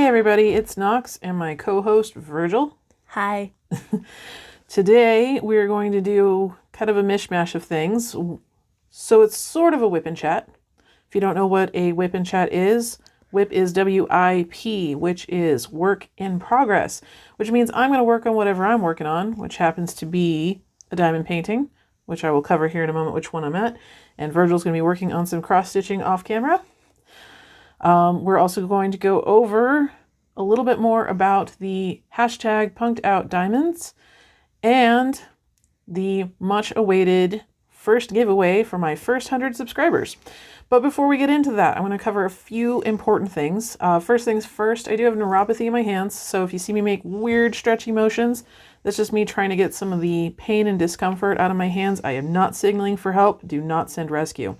Hey everybody, it's Nox and my co-host Virgil. Hi. Today we're going to do kind of a mishmash of things. So it's sort of a WIP and Chat. If you don't know what a WIP and Chat is, WIP is W.I.P, which is work in progress, which means I'm going to work on whatever I'm working on, which happens to be a diamond painting, which I will cover here in a moment which one I'm at. And Virgil's going to be working on some cross-stitching off camera. We're also going to go over a little bit more about the hashtag #punkedoutdiamonds and the much awaited first giveaway for my first 100 subscribers. But before we get into that, I want to cover a few important things. First things first, I do have neuropathy in my hands, so if you see me make weird stretchy motions, that's just me trying to get some of the pain and discomfort out of my hands. I am not signaling for help. Do not send rescue.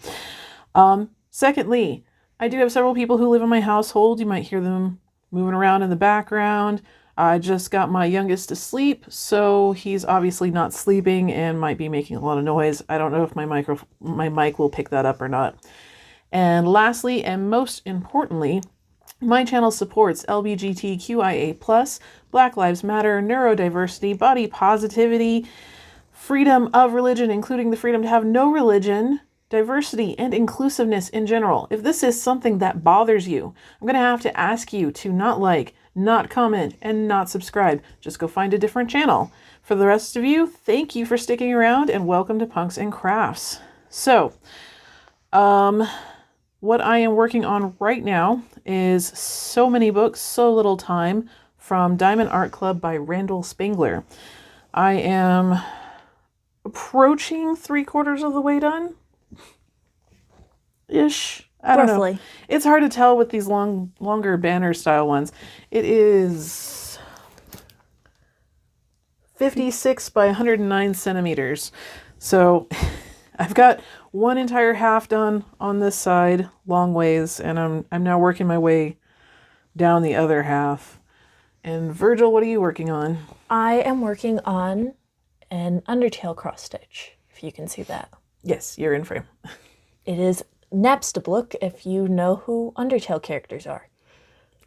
Secondly, I do have several people who live in my household. You might hear them moving around in the background. I just got my youngest to sleep, so he's obviously not sleeping and might be making a lot of noise. I don't know if my mic will pick that up or not. And lastly, and most importantly, my channel supports LGBTQIA+, Black Lives Matter, neurodiversity, body positivity, freedom of religion, including the freedom to have no religion, diversity, and inclusiveness in general. If this is something that bothers you, I'm going to have to ask you to not like, not comment, and not subscribe. Just go find a different channel. For the rest of you, thank you for sticking around and welcome to Punks and Crafts. So, what I am working on right now is So Many Books, So Little Time from Diamond Art Club by Randall Spangler. I am approaching 3/4 of the way done. Ish. I don't know. It's hard to tell with these longer banner style ones. It is 56 by 109 centimeters. So I've got one entire half done on this side, long ways, and I'm now working my way down the other half. And Virgil, what are you working on? I am working on an Undertale cross stitch, if you can see that. Yes, you're in frame. It is Napstablook if you know who Undertale characters are.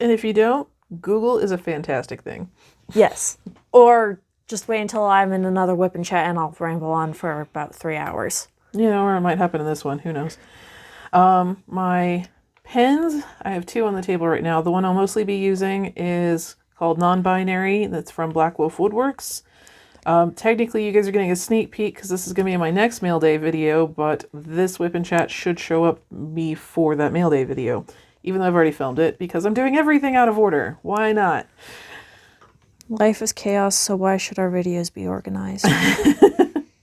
And if you don't, Google is a fantastic thing. Yes. Or just wait until I'm in another WIP and Chat and I'll ramble on for about 3 hours. You know, or it might happen in this one. Who knows? My pens, I have 2 on the table right now. The one I'll mostly be using is called Non-Binary. That's from Black Wolf Woodworks. Technically, you guys are getting a sneak peek because this is going to be in my next mail day video, but this WIP and Chat should show up before that mail day video, even though I've already filmed it because I'm doing everything out of order. Why not? Life is chaos, so why should our videos be organized?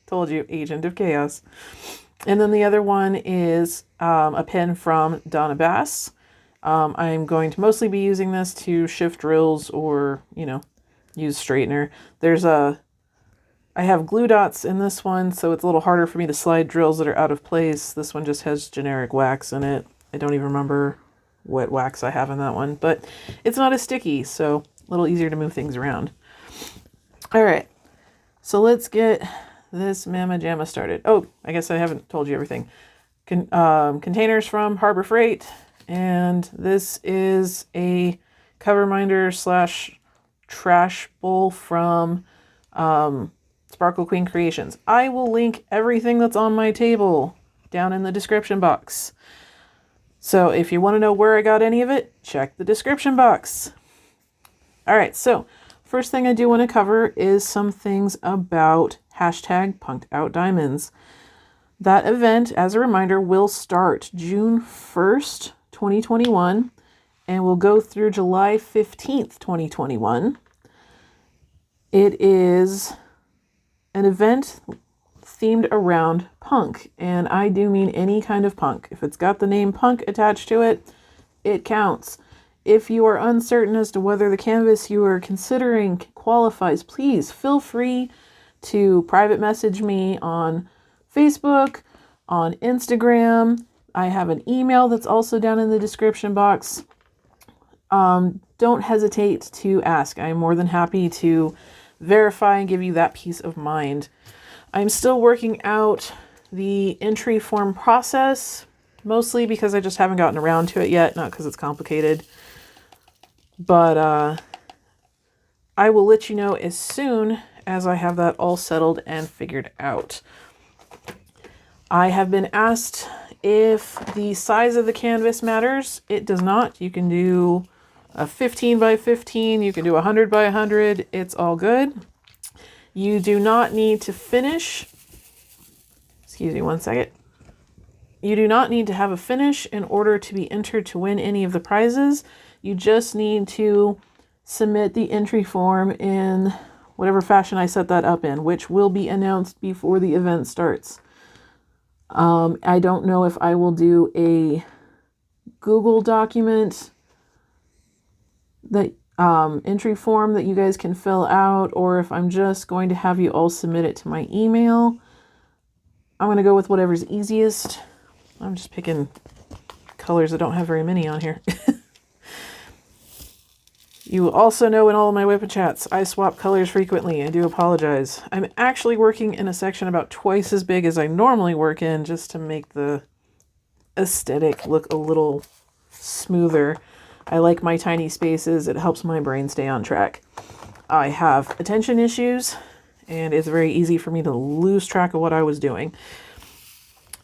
Told you, agent of chaos. And then the other one is a pen from Donna. I'm going to mostly be using this to shift drills or, you know, use straightener. I have glue dots in this one, so it's a little harder for me to slide drills that are out of place. This one just has generic wax in it. I don't even remember what wax I have in that one, but it's not as sticky, so a little easier to move things around. All right, so let's get this mamma jamma started. Oh, I guess I haven't told you everything. Containers from Harbor Freight, and this is a Coverminder / trash bowl from Sparkle Queen Creations. I will link everything that's on my table down in the description box. So if you want to know where I got any of it, check the description box. All right, so first thing I do want to cover is some things about hashtag #punkedoutdiamonds. That event, as a reminder, will start June 1st, 2021, and will go through July 15th, 2021. It is an event themed around punk, and I do mean any kind of punk. If it's got the name punk attached to it, it counts. If you are uncertain as to whether the canvas you are considering qualifies, please feel free to private message me on Facebook, on Instagram. I have an email that's also down in the description box. Don't hesitate to ask. I'm more than happy to verify and give you that peace of mind. I'm still working out the entry form process, mostly because I just haven't gotten around to it yet, not because it's complicated. But I will let you know as soon as I have that all settled and figured out. I have been asked if the size of the canvas matters. It does not. You can do a 15 by 15, you can do 100 by 100, it's all good. You do not need to finish, excuse me one second. You do not need to have a finish in order to be entered to win any of the prizes. You just need to submit the entry form in whatever fashion I set that up in, which will be announced before the event starts. I don't know if I will do a Google document that entry form that you guys can fill out, or if I'm just going to have you all submit it to my email. I'm going to go with whatever's easiest. I'm just picking colors that don't have very many on here. You also know in all of my WIP and Chats, I swap colors frequently. I do apologize. I'm actually working in a section about twice as big as I normally work in, just to make the aesthetic look a little smoother. I like my tiny spaces. It helps my brain stay on track. I have attention issues, and it's very easy for me to lose track of what I was doing,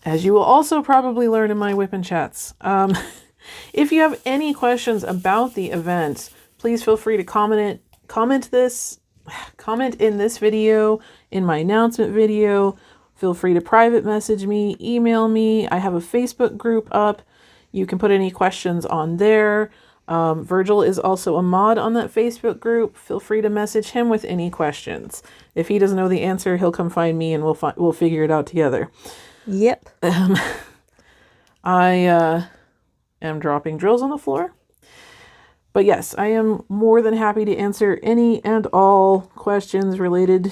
as you will also probably learn in my WIP and Chats. If you have any questions about the event, please feel free to comment in this video, in my announcement video. Feel free to private message me, email me. I have a Facebook group up. You can put any questions on there. Virgil is also a mod on that Facebook group. Feel free to message him with any questions. If he doesn't know the answer, he'll come find me and we'll figure it out together. Yep. I am dropping drills on the floor. But yes, I am more than happy to answer any and all questions related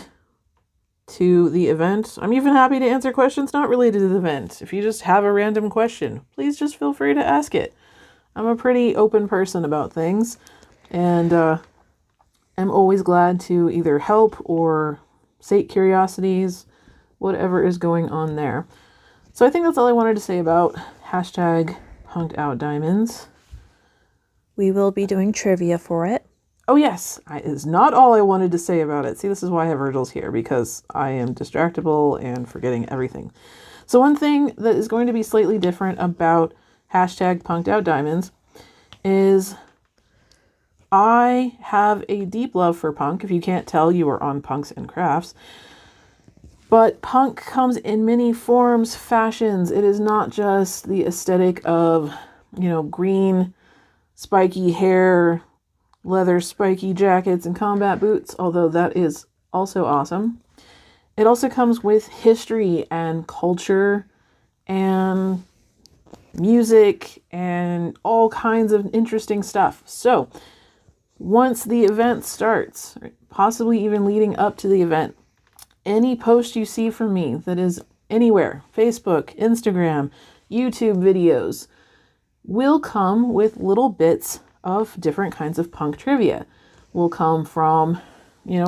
to the event. I'm even happy to answer questions not related to the event. If you just have a random question, please just feel free to ask it. I'm a pretty open person about things, and I'm always glad to either help or sate curiosities, whatever is going on there. So I think that's all I wanted to say about #PunkedOutDiamonds. We will be doing trivia for it. Oh yes, is not all I wanted to say about it. See, this is why I have Virgil's here, because I am distractible and forgetting everything. So one thing that is going to be slightly different about #PunkedOutDiamonds is I have a deep love for punk. If you can't tell, you are on Punks and Crafts. But punk comes in many forms, fashions. It is not just the aesthetic of, green, spiky hair, leather spiky jackets, and combat boots, although that is also awesome. It also comes with history and culture and music and all kinds of interesting stuff. So once the event starts, possibly even leading up to the event, any post you see from me that is anywhere, Facebook, Instagram, YouTube videos, will come with little bits of different kinds of punk trivia. Will come from,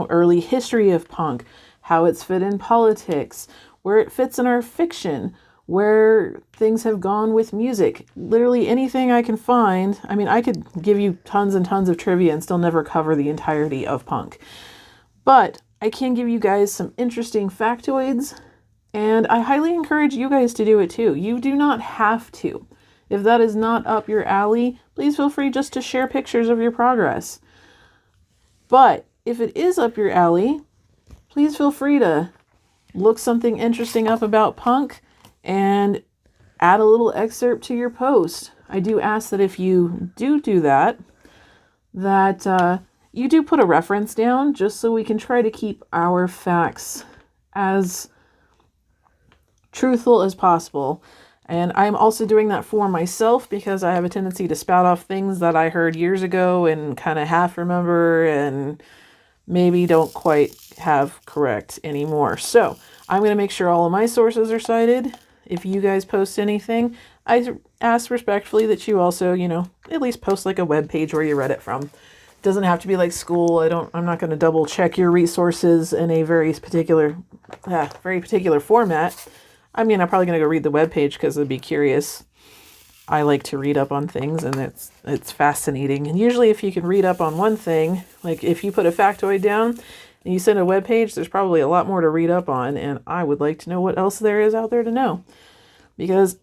early history of punk, how it's fit in politics, where it fits in our fiction, where things have gone with music. Literally anything I can find. I mean, I could give you tons and tons of trivia and still never cover the entirety of punk. But I can give you guys some interesting factoids, and I highly encourage you guys to do it too. You do not have to. If that is not up your alley, please feel free just to share pictures of your progress. But if it is up your alley, please feel free to look something interesting up about punk and add a little excerpt to your post. I do ask that if you do that, you do put a reference down, just so we can try to keep our facts as truthful as possible. And I'm also doing that for myself because I have a tendency to spout off things that I heard years ago and kind of half remember and maybe don't quite have correct anymore. So I'm going to make sure all of my sources are cited. If you guys post anything, I ask respectfully that you also, at least post like a web page where you read it from. It doesn't have to be like school. I'm not going to double check your resources in a very particular format. I mean, I'm probably going to go read the webpage because I'd be curious. I like to read up on things, and it's fascinating. And usually if you can read up on one thing, like if you put a factoid down and you send a web page, there's probably a lot more to read up on, and I would like to know what else there is out there to know. Because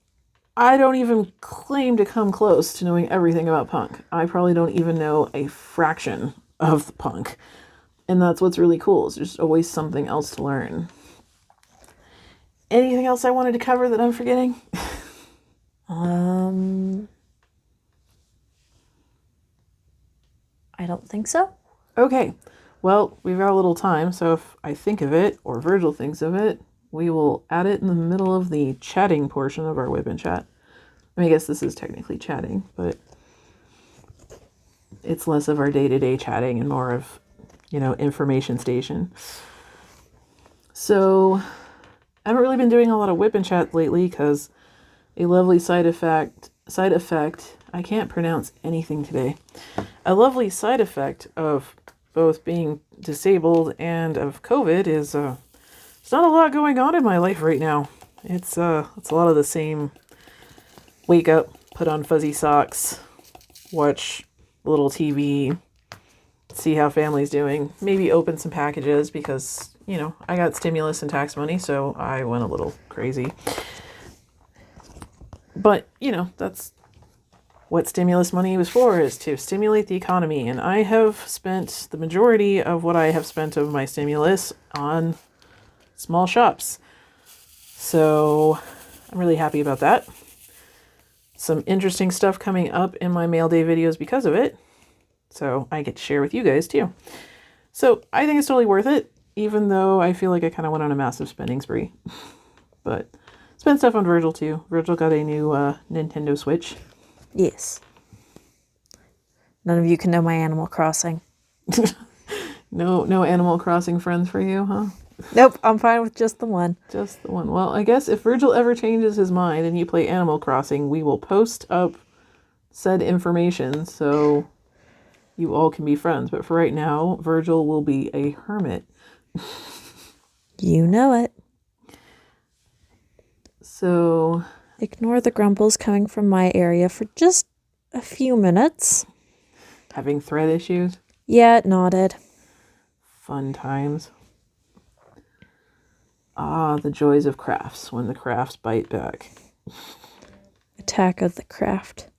I don't even claim to come close to knowing everything about punk. I probably don't even know a fraction of the punk. And that's what's really cool, is there's always something else to learn. Anything else I wanted to cover that I'm forgetting? I don't think so. Okay. Well, we've got a little time, so if I think of it, or Virgil thinks of it, we will add it in the middle of the chatting portion of our WIP and Chat. I mean, I guess this is technically chatting, but it's less of our day-to-day chatting and more of, information station. So I haven't really been doing a lot of WIP and Chat lately because a lovely side effect, I can't pronounce anything today. A lovely side effect of both being disabled and of COVID is there's not a lot going on in my life right now. It's a lot of the same. Wake up, put on fuzzy socks, watch a little TV, see how family's doing, maybe open some packages because, I got stimulus and tax money, so I went a little crazy. But, that's what stimulus money was for, is to stimulate the economy. And I have spent the majority of what I have spent of my stimulus on small shops. So I'm really happy about that. Some interesting stuff coming up in my mail day videos because of it. So I get to share with you guys too. So I think it's totally worth it, even though I feel like I kind of went on a massive spending spree. But spent stuff on Virgil too. Virgil got a new Nintendo Switch. Yes. None of you can know my Animal Crossing. No Animal Crossing friends for you, huh? Nope, I'm fine with just the one. Just the one. Well, I guess if Virgil ever changes his mind and you play Animal Crossing, we will post up said information so you all can be friends. But for right now, Virgil will be a hermit. You know it. So ignore the grumbles coming from my area for just a few minutes. Having thread issues? Yeah, it nodded. Fun times. Ah, the joys of crafts when the crafts bite back. Attack of the Craft.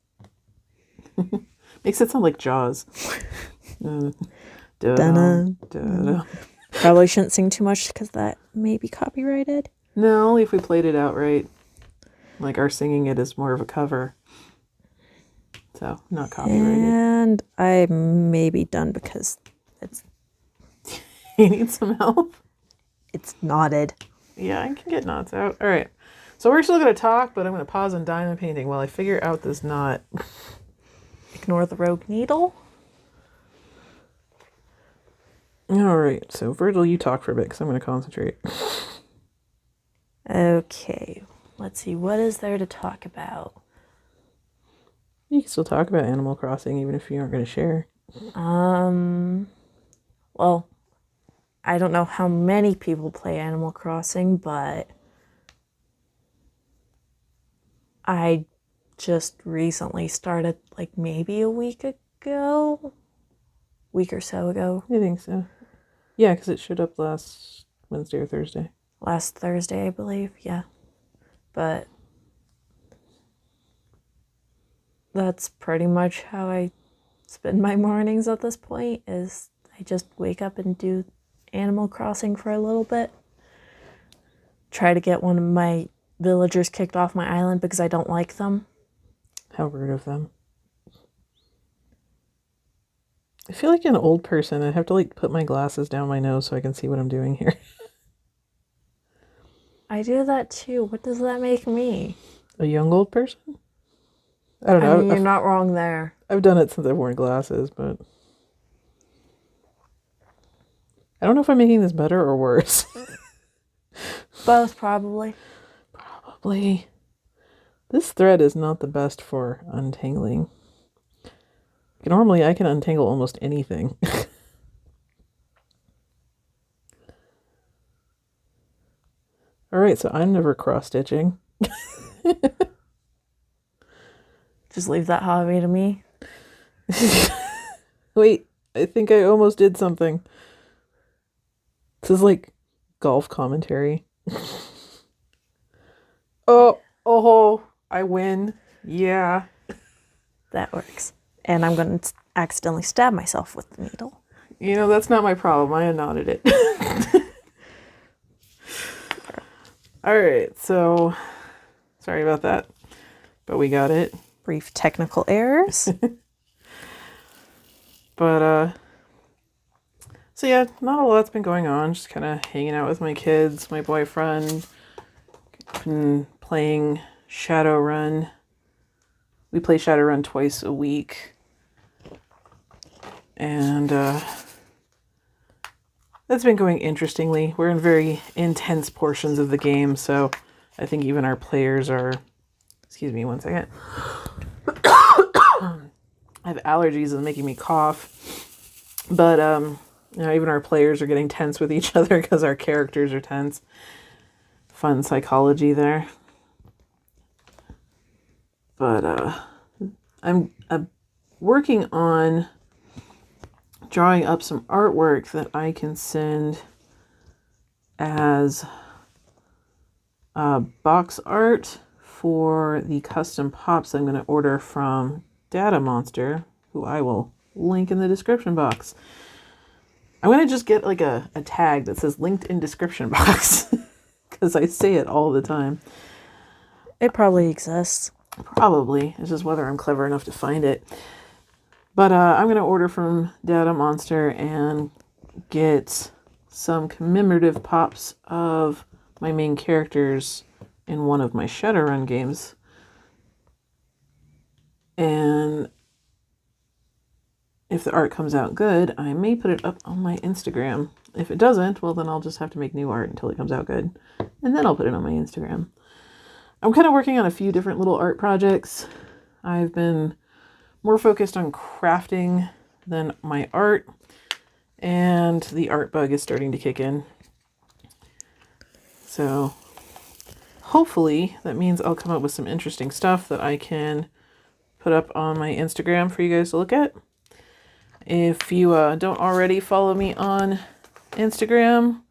Makes it sound like Jaws. Donna. Probably shouldn't sing too much because that may be copyrighted. No, only if we played it outright. Like our singing it is more of a cover. So, not copyrighted. And I may be done because it's... You need some help? It's knotted. Yeah, I can get knots out. All right. So we're still going to talk, but I'm going to pause on diamond painting while I figure out this knot. Ignore the rogue needle. All right. So Virgil, you talk for a bit because I'm going to concentrate. Okay. Let's see. What is there to talk about? You can still talk about Animal Crossing even if you aren't going to share. Well, I don't know how many people play Animal Crossing, but I just recently started, like maybe a week or so ago. I think so. Yeah, because it showed up last Wednesday or Thursday. Last Thursday, I believe, yeah. But that's pretty much how I spend my mornings at this point, is I just wake up and do Animal Crossing for a little bit. Try to get one of my villagers kicked off my island because I don't like them. How rude of them. I feel like an old person. I have to like put my glasses down my nose so I can see what I'm doing here. I do that too. What does that make me? A young old person? I don't know. I mean, you're not wrong there. I've done it since I've worn glasses, but I don't know if I'm making this better or worse. Both, probably. Probably. This thread is not the best for untangling. Normally, I can untangle almost anything. All right, so I'm never cross-stitching. Just leave that hobby to me. Wait, I think I almost did something. This is like golf commentary. Oh, I win. Yeah. That works. And I'm going to accidentally stab myself with the needle. You know, that's not my problem. I nodded it. All right, so sorry about that, but we got it. Brief technical errors. But, so yeah, not a lot's been going on. Just kind of hanging out with my kids, my boyfriend. Been playing Shadowrun. We play Shadowrun twice a week. And, that's been going interestingly. We're in very intense portions of the game, so I think even our players are... Excuse me one second. I have allergies and making me cough. But, you know, even our players are getting tense with each other because our characters are tense. Fun psychology there. But, I'm working on drawing up some artwork that I can send as box art for the custom pops I'm going to order from DaddaMonster, who I will link in the description box. I'm going to just get like a tag that says linked in description box because I say it all the time. It probably exists. Probably. It's just whether I'm clever enough to find it. But I'm going to order from DaddaMonster and get some commemorative pops of my main characters in one of my Shadowrun games. And if the art comes out good, I may put it up on my Instagram. If it doesn't, well, then I'll just have to make new art until it comes out good. And then I'll put it on my Instagram. I'm kind of working on a few different little art projects. I've been more focused on crafting than my art, and the art bug is starting to kick in. So hopefully that means I'll come up with some interesting stuff that I can put up on my Instagram for you guys to look at. If you don't already follow me on Instagram,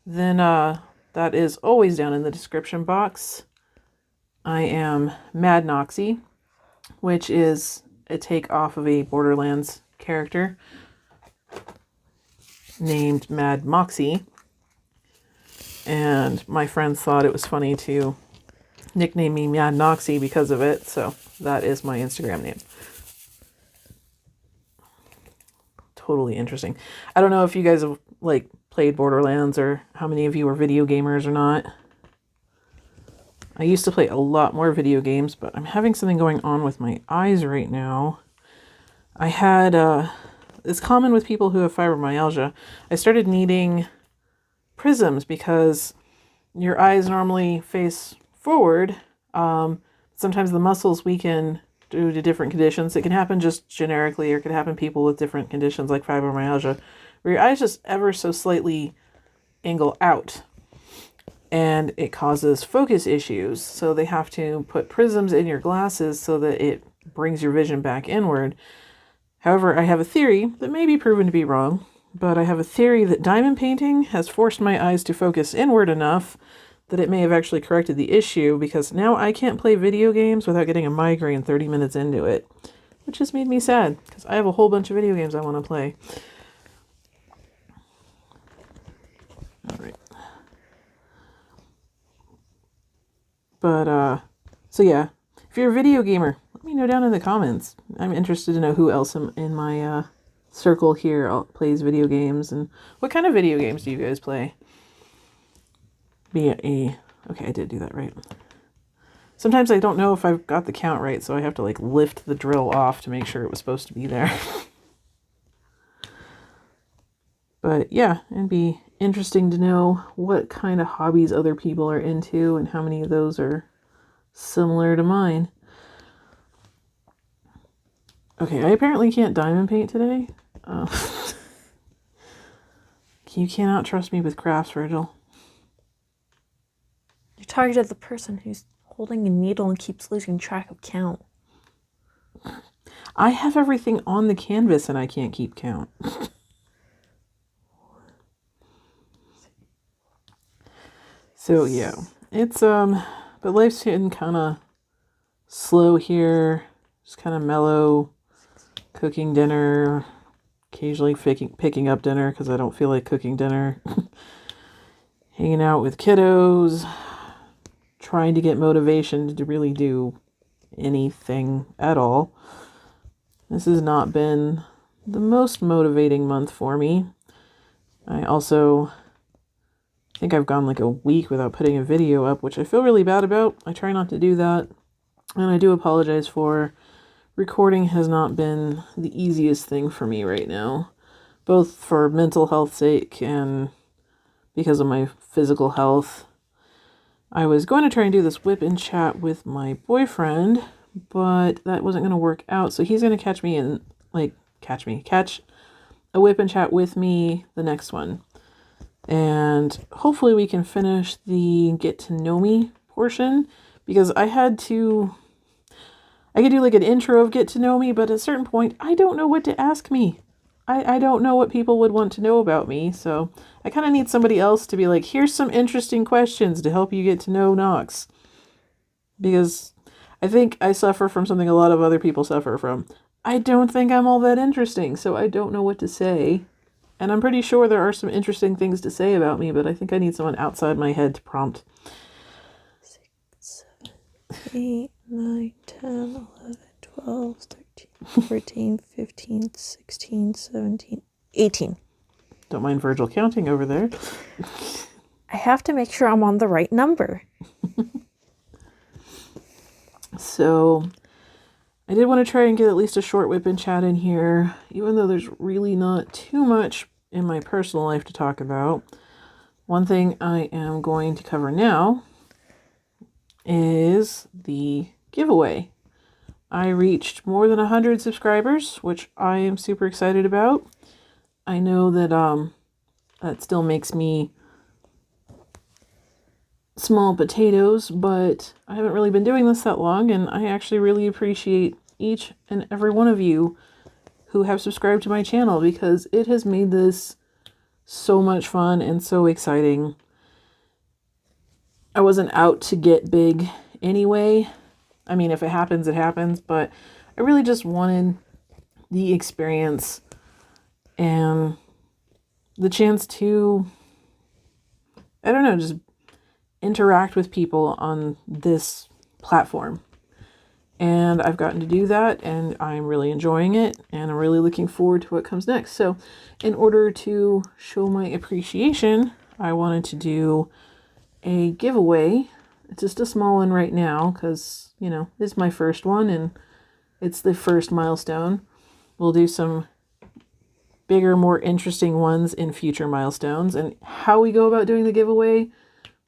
then that is always down in the description box. I am Mad Noxy, which is a take off of a Borderlands character named Mad Moxie. And my friends thought it was funny to nickname me Mad Noxy because of it, so that is my Instagram name. Totally interesting. I don't know if you guys have like played Borderlands or how many of you are video gamers or not. I used to play a lot more video games, but I'm having something going on with my eyes right now. I had, it's common with people who have fibromyalgia. I started needing prisms because your eyes normally face forward. Sometimes the muscles weaken due to different conditions. It can happen just generically, or it could happen to people with different conditions like fibromyalgia, where your eyes just ever so slightly angle out. And it causes focus issues. So they have to put prisms in your glasses so that it brings your vision back inward. However, I have a theory that may be proven to be wrong, but I have a theory that diamond painting has forced my eyes to focus inward enough that it may have actually corrected the issue, because now I can't play video games without getting a migraine 30 minutes into it, which just made me sad because I have a whole bunch of video games I want to play. All right. But, so yeah, if you're a video gamer, let me know down in the comments. I'm interested to know who else in my circle here plays video games, and what kind of video games do you guys play? Okay, I did do that right. Sometimes I don't know if I've got the count right, so I have to like lift the drill off to make sure it was supposed to be there. But yeah, it'd be interesting to know what kind of hobbies other people are into and how many of those are similar to mine. Okay, I apparently can't diamond paint today. You cannot trust me with crafts, Virgil. You're talking to the person who's holding a needle and keeps losing track of count. I have everything on the canvas and I can't keep count. So yeah, it's but life's getting kind of slow here. Just kind of mellow, cooking dinner, occasionally picking up dinner because I don't feel like cooking dinner. Hanging out with kiddos, trying to get motivation to really do anything at all. This has not been the most motivating month for me. I also think I've gone like a week without putting a video up, which I feel really bad about. I try not to do that, and I do apologize for. Recording has not been the easiest thing for me right now, both for mental health sake and because of my physical health. I was going to try and do this WIP and Chat with my boyfriend, but that wasn't going to work out. So he's going to catch a WIP and Chat with me the next one. And hopefully we can finish the get to know me portion, because I could do like an intro of get to know me, but at a certain point, I don't know what to ask me. I don't know what people would want to know about me, so I kind of need somebody else to be like, here's some interesting questions to help you get to know Knox. Because I think I suffer from something a lot of other people suffer from. I don't think I'm all that interesting, so I don't know what to say. And I'm pretty sure there are some interesting things to say about me, but I think I need someone outside my head to prompt. 6, 7, 8, 9, 10, 11, 12, 13, 14, 15, 16, 17, 18. Don't mind Virgil counting over there. I have to make sure I'm on the right number. So I did want to try and get at least a short WIP and Chat in here, even though there's really not too much in my personal life to talk about. One thing I am going to cover now is the giveaway. I reached more than 100 subscribers, which I am super excited about. I know that that still makes me small potatoes, but I haven't really been doing this that long, and I actually really appreciate each and every one of you who have subscribed to my channel, because it has made this so much fun and so exciting. I wasn't out to get big anyway. I mean, if it happens, it happens, but I really just wanted the experience and the chance to, I don't know, just interact with people on this platform. And I've gotten to do that, and I'm really enjoying it, and I'm really looking forward to what comes next. So in order to show my appreciation, I wanted to do a giveaway. It's just a small one right now because, you know, this is my first one and it's the first milestone. We'll do some bigger, more interesting ones in future milestones, and how we go about doing the giveaway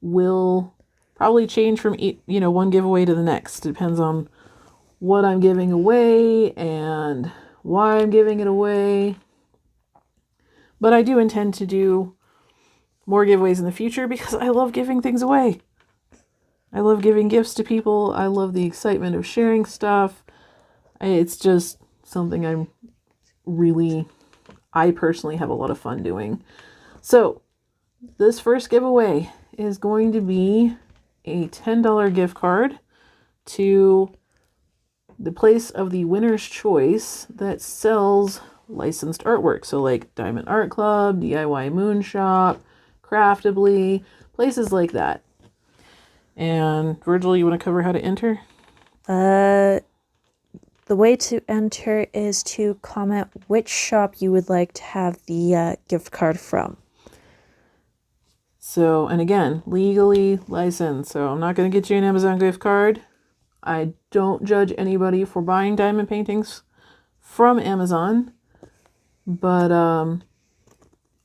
will probably change from, one giveaway to the next. Depends on what I'm giving away and why I'm giving it away. But I do intend to do more giveaways in the future because I love giving things away. I love giving gifts to people. I love the excitement of sharing stuff. It's just something I personally have a lot of fun doing. So this first giveaway is going to be a $10 gift card to the place of the winner's choice that sells licensed artwork. So like Diamond Art Club, DIY Moon Shop, Craftably, places like that. And Virgil, you want to cover how to enter? The way to enter is to comment which shop you would like to have the gift card from. So, and again, legally licensed. So I'm not going to get you an Amazon gift card. I don't judge anybody for buying diamond paintings from Amazon. But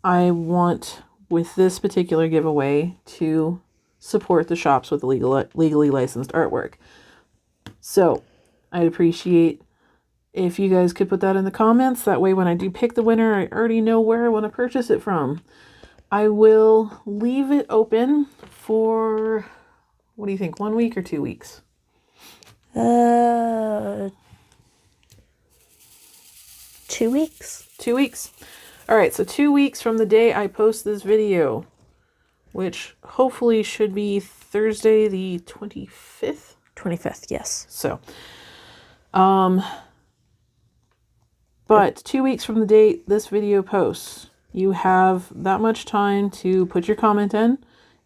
I want, with this particular giveaway, to support the shops with legally licensed artwork. So I'd appreciate if you guys could put that in the comments. That way when I do pick the winner, I already know where I want to purchase it from. I will leave it open for, what do you think, 1 week or 2 weeks? 2 weeks. 2 weeks. All right, so 2 weeks from the day I post this video, which hopefully should be Thursday the 25th. 25th, yes. So, but 2 weeks from the date this video posts, you have that much time to put your comment in,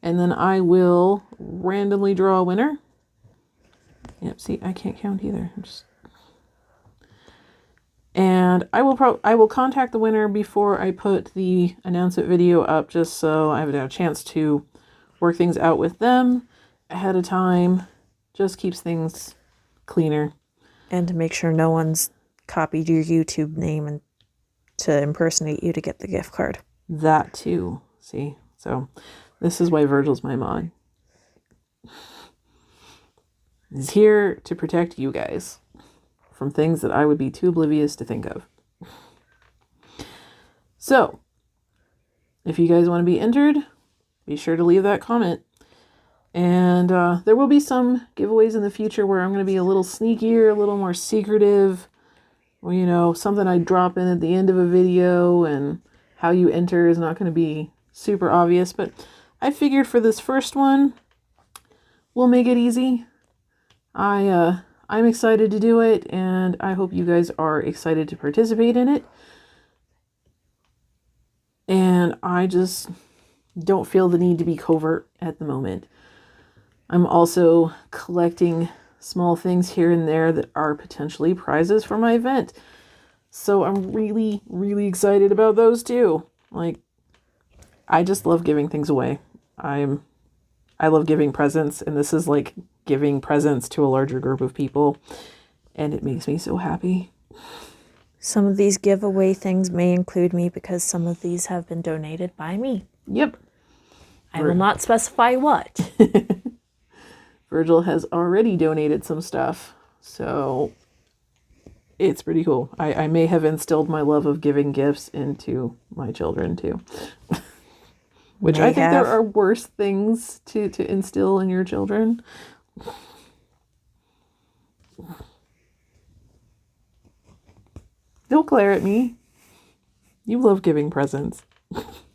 and then I will randomly draw a winner. Yep, see, I can't count either. And I will contact the winner before I put the announce it video up, just so I have a chance to work things out with them ahead of time. Just keeps things cleaner. And to make sure no one's copied your YouTube name and to impersonate you to get the gift card. That too. See? So this is why Virgil's my mod. He's here to protect you guys from things that I would be too oblivious to think of. So, if you guys want to be entered, be sure to leave that comment. And there will be some giveaways in the future where I'm going to be a little sneakier, a little more secretive. Or, you know, something I drop in at the end of a video, and how you enter is not going to be super obvious. But I figured for this first one, we'll make it easy. I'm excited to do it, and I hope you guys are excited to participate in it. And I just don't feel the need to be covert at the moment. I'm also collecting small things here and there that are potentially prizes for my event. So I'm really, really excited about those too. Like, I just love giving things away. I love giving presents, and this is like giving presents to a larger group of people, and it makes me so happy. Some of these giveaway things may include me because some of these have been donated by me. Yep. I will not specify what. Virgil has already donated some stuff, so it's pretty cool. I may have instilled my love of giving gifts into my children too. Which I think there are worse things to instill in your children. Don't glare at me. You love giving presents.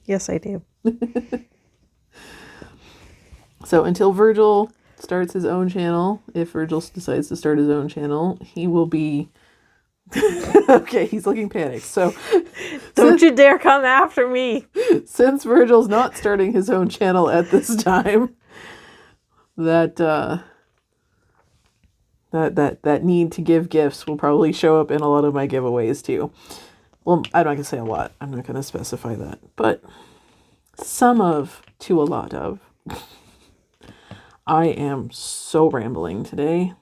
Yes, I do. So until Virgil starts his own channel, if Virgil decides to start his own channel, he will be... Okay, he's looking panicked. So don't you dare come after me. Since Virgil's not starting his own channel at this time, that need to give gifts will probably show up in a lot of my giveaways too. Well, I'm not going to say a lot. I'm not going to specify that. But some of to a lot of. I am so rambling today.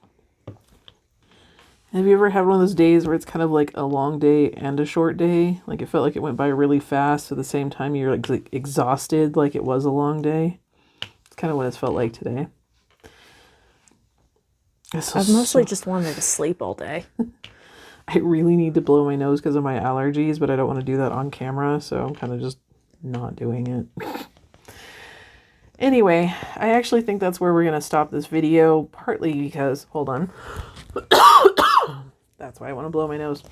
Have you ever had one of those days where it's kind of like a long day and a short day? Like it felt like it went by really fast. At the same time, you're like exhausted like it was a long day. It's kind of what it's felt like today. I've mostly just wanted to sleep all day. I really need to blow my nose because of my allergies, but I don't want to do that on camera, so I'm kind of just not doing it. Anyway, I actually think that's where we're going to stop this video, partly because, hold on. That's why I want to blow my nose.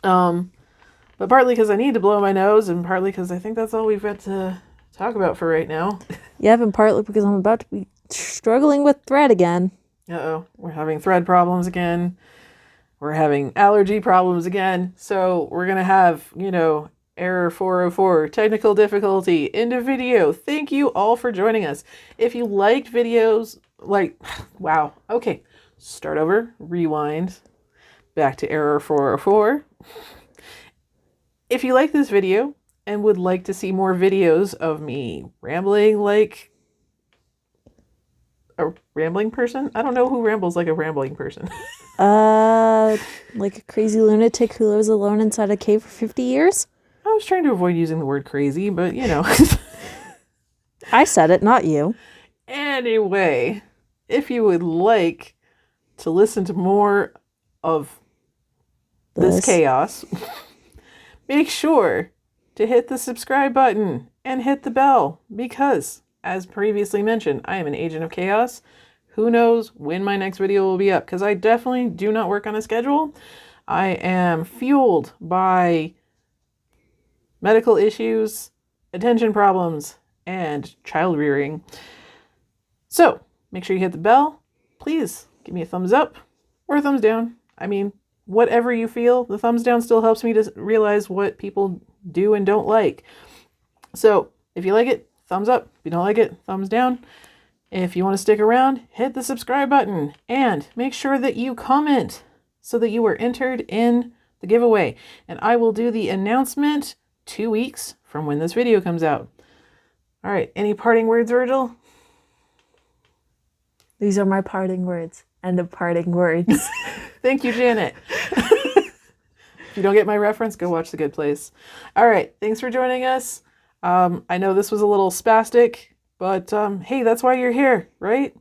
But partly because I need to blow my nose, and partly because I think that's all we've got to talk about for right now. Yeah, and partly because I'm about to be struggling with thread again. Uh-oh, we're having thread problems again. We're having allergy problems again. So we're going to have, you know, error 404, technical difficulty, end of video. Thank you all for joining us. If you liked videos, wow. Okay, start over, rewind, back to error 404. If you like this video and would like to see more videos of me rambling like a rambling person? I don't know who rambles like a rambling person. Like a crazy lunatic who lives alone inside a cave for 50 years? I was trying to avoid using the word crazy, but you know. I said it, not you. Anyway, if you would like to listen to more of this chaos, make sure to hit the subscribe button and hit the bell because, as previously mentioned, I am an agent of chaos. Who knows when my next video will be up, because I definitely do not work on a schedule. I am fueled by medical issues, attention problems, and child rearing. So make sure you hit the bell. Please give me a thumbs up or a thumbs down. I mean, whatever you feel, the thumbs down still helps me to realize what people do and don't like. So if you like it, thumbs up. If you don't like it, thumbs down. If you want to stick around, hit the subscribe button and make sure that you comment so that you are entered in the giveaway. And I will do the announcement 2 weeks from when this video comes out. All right, any parting words, Virgil? These are my parting words. End of parting words. Thank you, Janet. If you don't get my reference, go watch The Good Place. All right, thanks for joining us. I know this was a little spastic, but hey, that's why you're here, right?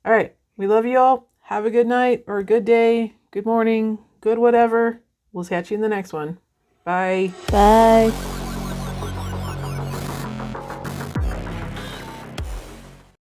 All right, we love you all. Have a good night or a good day, good morning, good whatever. We'll catch you in the next one. Bye. Bye.